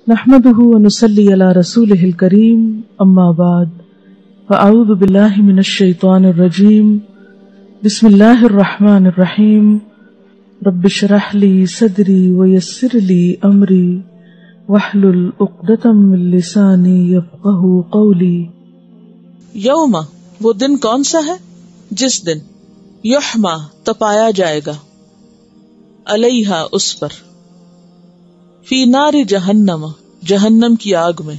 نحمده ونصلي على رسوله الكريم اما بعد فاعوذ بالله من الشيطان الرجيم بسم الله الرحمن الرحيم رب اشرح لي صدري ويسر لي امري واحلل عقدة من لساني يفقهوا قولي. یوم وہ دن کون سا ہے جس دن یحما تپایا جائے گا علیہا اس پر فی نار جہنم جہنم کی آگ میں.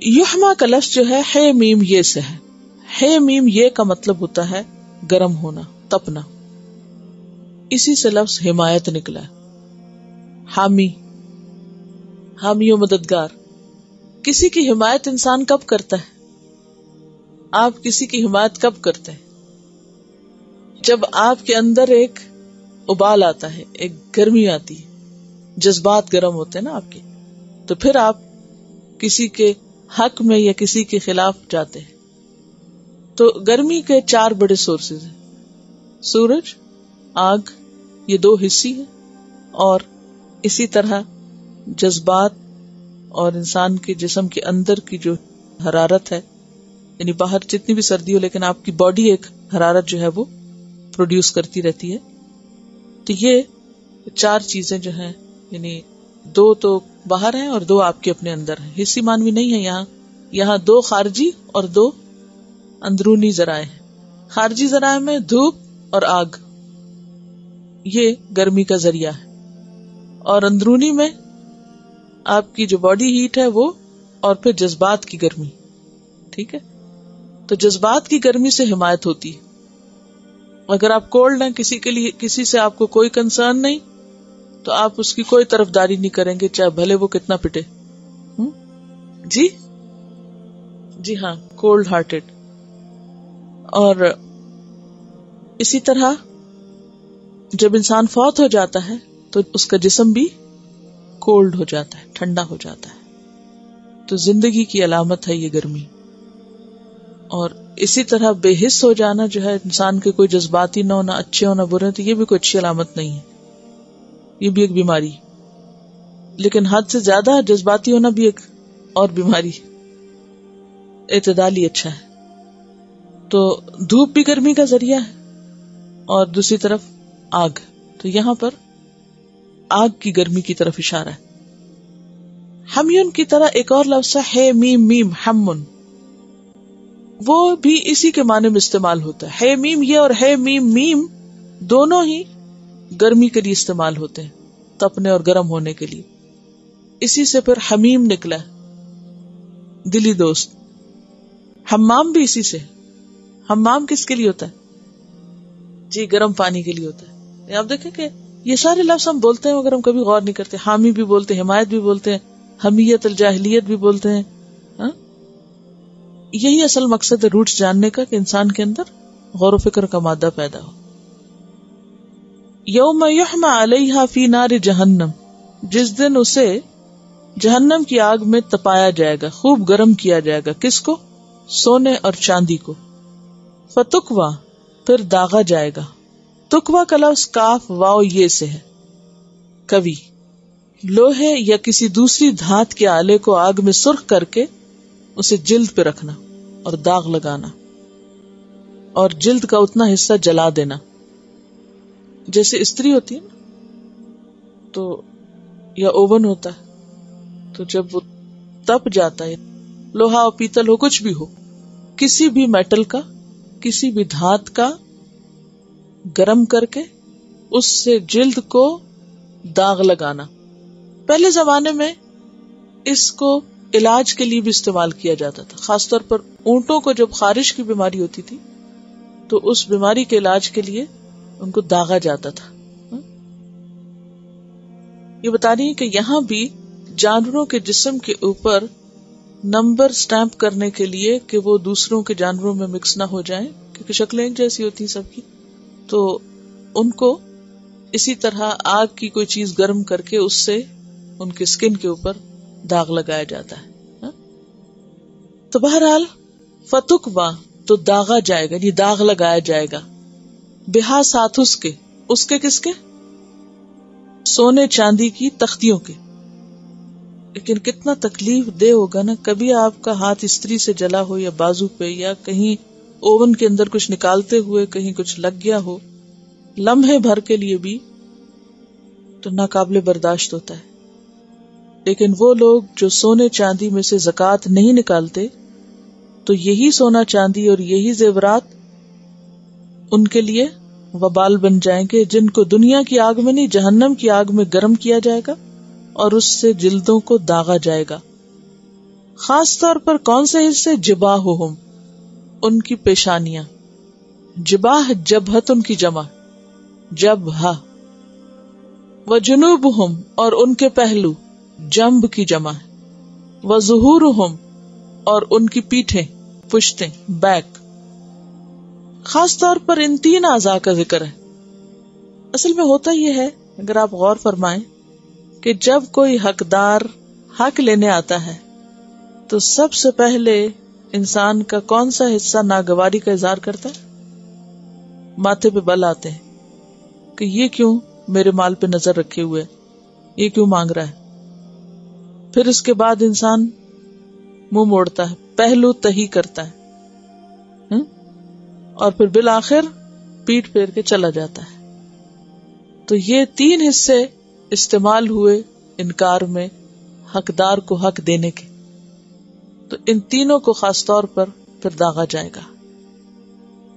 یحما کا لفظ جو ہے میم یہ سے ہے میم یہ کا مطلب ہوتا ہے گرم ہونا تپنا. اسی سے لفظ حمایت نکلا ہے. حامی و مددگار. کسی کی حمایت انسان کب کرتا ہے؟ آپ کسی کی حمایت کب کرتے ہیں؟ جب آپ کے اندر ایک ابال آتا ہے، ایک گرمی آتی ہے، جذبات گرم ہوتے ہیں نا آپ کے، تو پھر آپ کسی کے حق میں یا کسی کے خلاف جاتے ہیں. تو گرمی کے 4 بڑے سورسز ہیں: سورج، آگ، یہ 2 حصی ہیں، اور اسی طرح جذبات اور انسان کے جسم کے اندر کی جو حرارت ہے، یعنی باہر جتنی بھی سردی ہو لیکن آپ کی باڈی ایک حرارت جو ہے وہ پروڈیوس کرتی رہتی ہے. تو یہ 4 چیزیں جو ہیں، یعنی 2 تو باہر ہیں اور 2 آپ کے اپنے اندر ہیں. حصی مانوی نہیں ہے یہاں 2 خارجی اور 2 اندرونی ذرائع ہیں. خارجی ذرائع میں دھوپ اور آگ، یہ گرمی کا ذریعہ ہے، اور اندرونی میں آپ کی جو باڈی ہیٹ ہے وہ، اور پھر جذبات کی گرمی. ٹھیک ہے، تو جذبات کی گرمی سے حمایت ہوتی ہے. اگر آپ کولڈ ہیں، کسی سے آپ کو کوئی کنسرن نہیں، تو آپ اس کی کوئی طرفداری نہیں کریں گے، چاہے بھلے وہ کتنا پٹے. جی ہاں، کولڈ ہارٹیڈ. اور اسی طرح جب انسان فوت ہو جاتا ہے تو اس کا جسم بھی کولڈ ہو جاتا ہے، ٹھنڈا ہو جاتا ہے. تو زندگی کی علامت ہے یہ گرمی. اور اسی طرح بے حس ہو جانا جو ہے، انسان کے کوئی جذباتی نہ ہونا، اچھے ہونا برے، تو یہ بھی کوئی اچھی علامت نہیں ہے، یہ بھی ایک بیماری. لیکن حد سے زیادہ جذباتی ہونا بھی ایک اور بیماری. اعتدال ہی اچھا ہے. تو دھوپ بھی گرمی کا ذریعہ ہے، اور دوسری طرف آگ. تو یہاں پر آگ کی گرمی کی طرف اشارہ ہے. حمیون کی طرح ایک اور لفظ ہے میم حمن، وہ بھی اسی کے معنی میں استعمال ہوتا ہے. میم یہ اور میم دونوں ہی گرمی کے لیے استعمال ہوتے ہیں، تپنے اور گرم ہونے کے لیے. اسی سے پھر حمیم نکلا ہے، دلی دوست. حمام بھی اسی سے. حمام کس کے لیے ہوتا ہے؟ جی، گرم پانی کے لیے ہوتا ہے. آپ دیکھیں کہ یہ سارے لفظ ہم بولتے ہیں مگر ہم کبھی غور نہیں کرتے. حامی بھی بولتے ہیں، حمایت بھی بولتے ہیں، حمیت الجاہلیت بھی بولتے ہیں. یہی اصل مقصد ہے روٹس جاننے کا، کہ انسان کے اندر غور و فکر کا مادہ پیدا ہو. یوم یحما علیہا فی نار جہنم، جس دن اسے جہنم کی آگ میں تپایا جائے گا، خوب گرم کیا جائے گا. کس کو؟ سونے اور چاندی کو. فتکوا، پھر داغا جائے گا. تکوا کا لفظ کاف واو یہ سے ہے. کبھی لوہے یا کسی دوسری دھات کے آلے کو آگ میں سرخ کر کے اسے جلد پہ رکھنا اور داغ لگانا، اور جلد کا اتنا حصہ جلا دینا. جیسے استری ہوتی ہے نا، تو یا اوون ہوتا ہے، تو جب وہ تپ جاتا ہے، لوہا اور پیتل ہو، کچھ بھی ہو، کسی بھی میٹل کا، کسی بھی دھات کا گرم کر کے اس سے جلد کو داغ لگانا. پہلے زمانے میں اس کو علاج کے لیے بھی استعمال کیا جاتا تھا. خاص طور پر اونٹوں کو جب خارش کی بیماری ہوتی تھی تو اس بیماری کے علاج کے لیے ان کو داغا جاتا تھا. یہ بتا رہی ہے کہ یہاں بھی جانوروں کے جسم کے اوپر نمبر سٹیمپ کرنے کے لیے کہ وہ دوسروں کے جانوروں میں مکس نہ ہو جائیں، کیونکہ شکلیں ایک جیسی ہوتی ہیں سب کی، تو ان کو اسی طرح آگ کی کوئی چیز گرم کر کے اس سے ان کے سکن کے اوپر داغ لگایا جاتا ہے. تو بہرحال فتکوا، تو داغا جائے گا، یہ داغ لگایا جائے گا. بہا ساتھ اس کے کس کے؟ سونے چاندی کی تختیوں کے. لیکن کتنا تکلیف دہ ہوگا نا، کبھی آپ کا ہاتھ استری سے جلا ہو یا بازو پہ، یا کہیں اوون کے اندر کچھ نکالتے ہوئے کہیں کچھ لگ گیا ہو، لمحے بھر کے لیے بھی تو ناقابل برداشت ہوتا ہے. لیکن وہ لوگ جو سونے چاندی میں سے زکوٰۃ نہیں نکالتے، تو یہی سونا چاندی اور یہی زیورات ان کے لیے وبال بن جائیں گے، جن کو دنیا کی آگ میں نہیں، جہنم کی آگ میں گرم کیا جائے گا اور اس سے جلدوں کو داغا جائے گا. خاص طور پر کون سے حصے؟ جباہہم، ان کی پیشانیاں. جباہ جبہت ان کی جمع، جبہہ. وجنوبہم، اور ان کے پہلو، جنب کی جمع ہے. وظہورہم، اور ان کی پیٹھیں، پشتیں، بیک. خاص طور پر ان تین اعضاء کا ذکر ہے. اصل میں ہوتا یہ ہے، اگر آپ غور فرمائیں، کہ جب کوئی حقدار حق لینے آتا ہے تو سب سے پہلے انسان کا کون سا حصہ ناگواری کا اظہار کرتا ہے؟ ماتھے پہ بل آتے ہیں کہ یہ کیوں میرے مال پہ نظر رکھے ہوئے، یہ کیوں مانگ رہا ہے. پھر اس کے بعد انسان منہ موڑتا ہے، پہلو تہی کرتا ہے، اور پھر بالآخر پیٹ پھیر کے چلا جاتا ہے. تو یہ تین حصے استعمال ہوئے انکار میں حقدار کو حق دینے کے، تو ان تینوں کو خاص طور پر پھر داغا جائے گا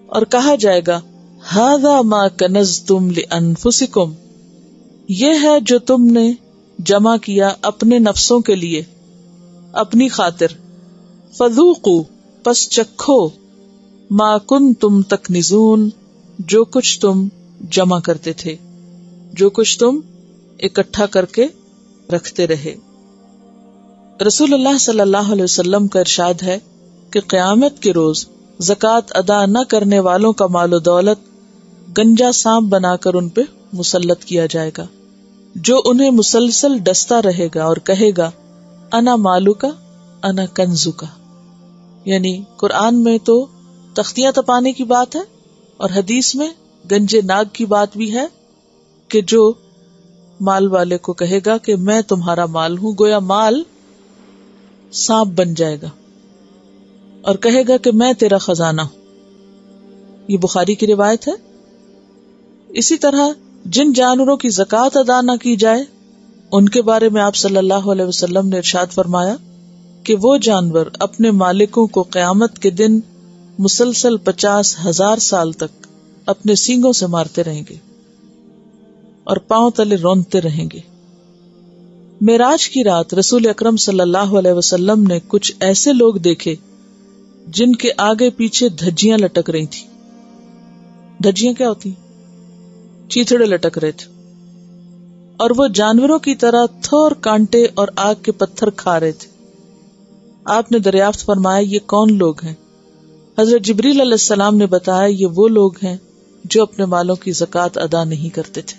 اور کہا جائے گا ھذا ما کنزتم لانفسکم، یہ ہے جو تم نے جمع کیا اپنے نفسوں کے لیے، اپنی خاطر. فذوقوا، پس چکھو، ما کنتم تکنزون، جو کچھ تم جمع کرتے تھے، جو کچھ تم اکٹھا کر کے رکھتے رہے. رسول اللہ صلی اللہ علیہ وسلم کا ارشاد ہے کہ قیامت کے روز زکوٰۃ ادا نہ کرنے والوں کا مال و دولت گنجا سانپ بنا کر ان پہ مسلط کیا جائے گا، جو انہیں مسلسل ڈستا رہے گا اور کہے گا انا مالو کا انا کنزو کا. یعنی قرآن میں تو تختیاں تپانے کی بات ہے، اور حدیث میں گنجے ناگ کی بات بھی ہے کہ جو مال والے کو کہے گا کہ میں تمہارا مال ہوں، گویا مال سانپ بن جائے گا اور کہے گا کہ میں تیرا خزانہ ہوں. یہ بخاری کی روایت ہے. اسی طرح جن جانوروں کی زکوٰۃ ادا نہ کی جائے ان کے بارے میں آپ صلی اللہ علیہ وسلم نے ارشاد فرمایا کہ وہ جانور اپنے مالکوں کو قیامت کے دن مسلسل 50,000 سال تک اپنے سینگوں سے مارتے رہیں گے اور پاؤں تلے رونتے رہیں گے. معراج کی رات رسول اکرم صلی اللہ علیہ وسلم نے کچھ ایسے لوگ دیکھے جن کے آگے پیچھے دھجیاں لٹک رہی تھی. دھجیاں کیا ہوتی؟ چیتڑے لٹک رہے تھے، اور وہ جانوروں کی طرح تھور کانٹے اور آگ کے پتھر کھا رہے تھے. آپ نے دریافت فرمایا یہ کون لوگ ہیں؟ حضرت جبریل علیہ السلام نے بتایا یہ وہ لوگ ہیں جو اپنے مالوں کی زکوٰۃ ادا نہیں کرتے تھے.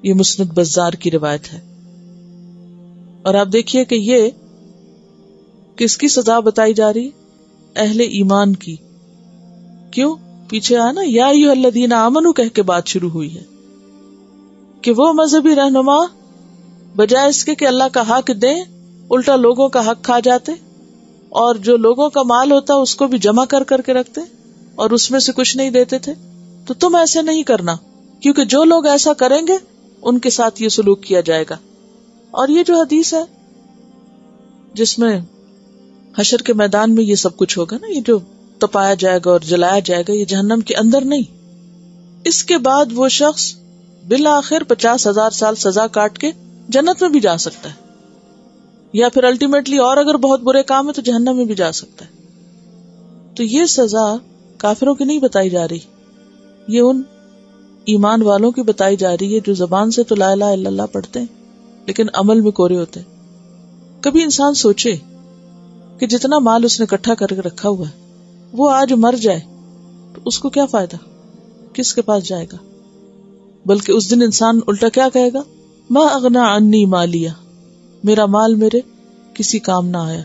یہ مسند بزار کی روایت ہے. اور آپ دیکھیے کہ یہ کس کی سزا بتائی جا رہی؟ اہل ایمان کی. کیوں؟ پیچھے آیا نا یا ایھا الذین آمنوا کہہ کے بات شروع ہوئی ہے کہ وہ مذہبی رہنما بجائے اس کے کہ اللہ کا حق دیں، الٹا لوگوں کا حق کھا جاتے، اور جو لوگوں کا مال ہوتا اس کو بھی جمع کر کر کے رکھتے اور اس میں سے کچھ نہیں دیتے تھے. تو تم ایسے نہیں کرنا، کیونکہ جو لوگ ایسا کریں گے ان کے ساتھ یہ سلوک کیا جائے گا. اور یہ جو حدیث ہے جس میں حشر کے میدان میں یہ سب کچھ ہوگا نا، یہ جو تپایا جائے گا اور جلایا جائے گا، یہ جہنم کے اندر نہیں. اس کے بعد وہ شخص بالآخر 50,000 سال سزا کاٹ کے جنت میں بھی جا سکتا ہے، یا پھر الٹیمیٹلی اور اگر بہت برے کام ہے تو جہنم میں بھی جا سکتا ہے. تو یہ سزا کافروں کی نہیں بتائی جا رہی، یہ ان ایمان والوں کی بتائی جا رہی ہے جو زبان سے تو لا الہ الا اللہ پڑھتے ہیں لیکن عمل میں کورے ہوتے ہیں. کبھی انسان سوچے کہ جتنا مال اس نے اکٹھا کر کے رکھا ہوا ہے وہ آج مر جائے تو اس کو کیا فائدہ، کس کے پاس جائے گا؟ بلکہ اس دن انسان الٹا کیا کہے گا، ما اغنا عنی مالیہ، میرا مال میرے کسی کام نہ آیا.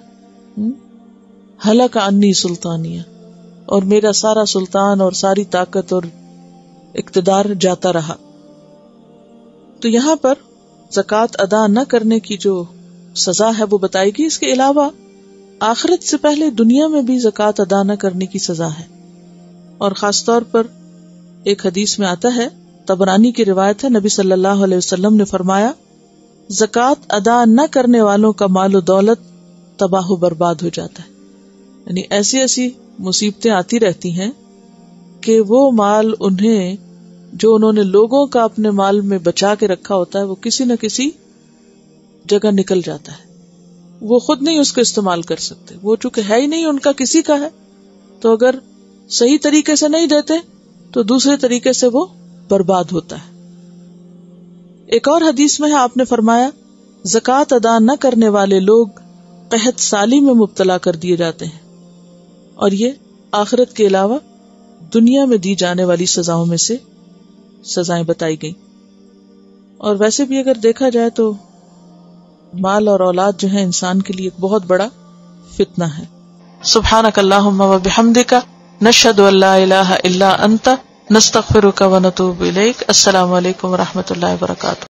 ہلک عنی سلطانیہ، اور میرا سارا سلطان اور ساری طاقت اور اقتدار جاتا رہا. تو یہاں پر زکوٰۃ ادا نہ کرنے کی جو سزا ہے وہ بتائی گئی. اس کے علاوہ آخرت سے پہلے دنیا میں بھی زکوٰۃ ادا نہ کرنے کی سزا ہے. اور خاص طور پر ایک حدیث میں آتا ہے، طبرانی کی روایت ہے، نبی صلی اللہ علیہ وسلم نے فرمایا زکوٰۃ ادا نہ کرنے والوں کا مال و دولت تباہ و برباد ہو جاتا ہے. یعنی ایسی ایسی مصیبتیں آتی رہتی ہیں کہ وہ مال جو انہوں نے لوگوں کا اپنے مال میں بچا کے رکھا ہوتا ہے وہ کسی نہ کسی جگہ نکل جاتا ہے. وہ خود نہیں اس کو استعمال کر سکتے، وہ چونکہ ہے ہی نہیں ان کا، کسی کا ہے، تو اگر صحیح طریقے سے نہیں دیتے تو دوسرے طریقے سے وہ برباد ہوتا ہے. ایک اور حدیث میں ہے، آپ نے فرمایا زکوٰۃ ادا نہ کرنے والے لوگ قحط سالی میں مبتلا کر دیے جاتے ہیں. اور یہ آخرت کے علاوہ دنیا میں دی جانے والی سزاؤں میں سے سزائیں بتائی گئیں. اور ویسے بھی اگر دیکھا جائے تو مال اور اولاد جو ہے انسان کے لیے ایک بہت بڑا فتنہ ہے. سبحانک اللہم و بحمدک نشہد ان لا الہ الا انت نستغفرک و نتوب الیک. السلام علیکم و رحمۃ اللہ وبرکاتہ.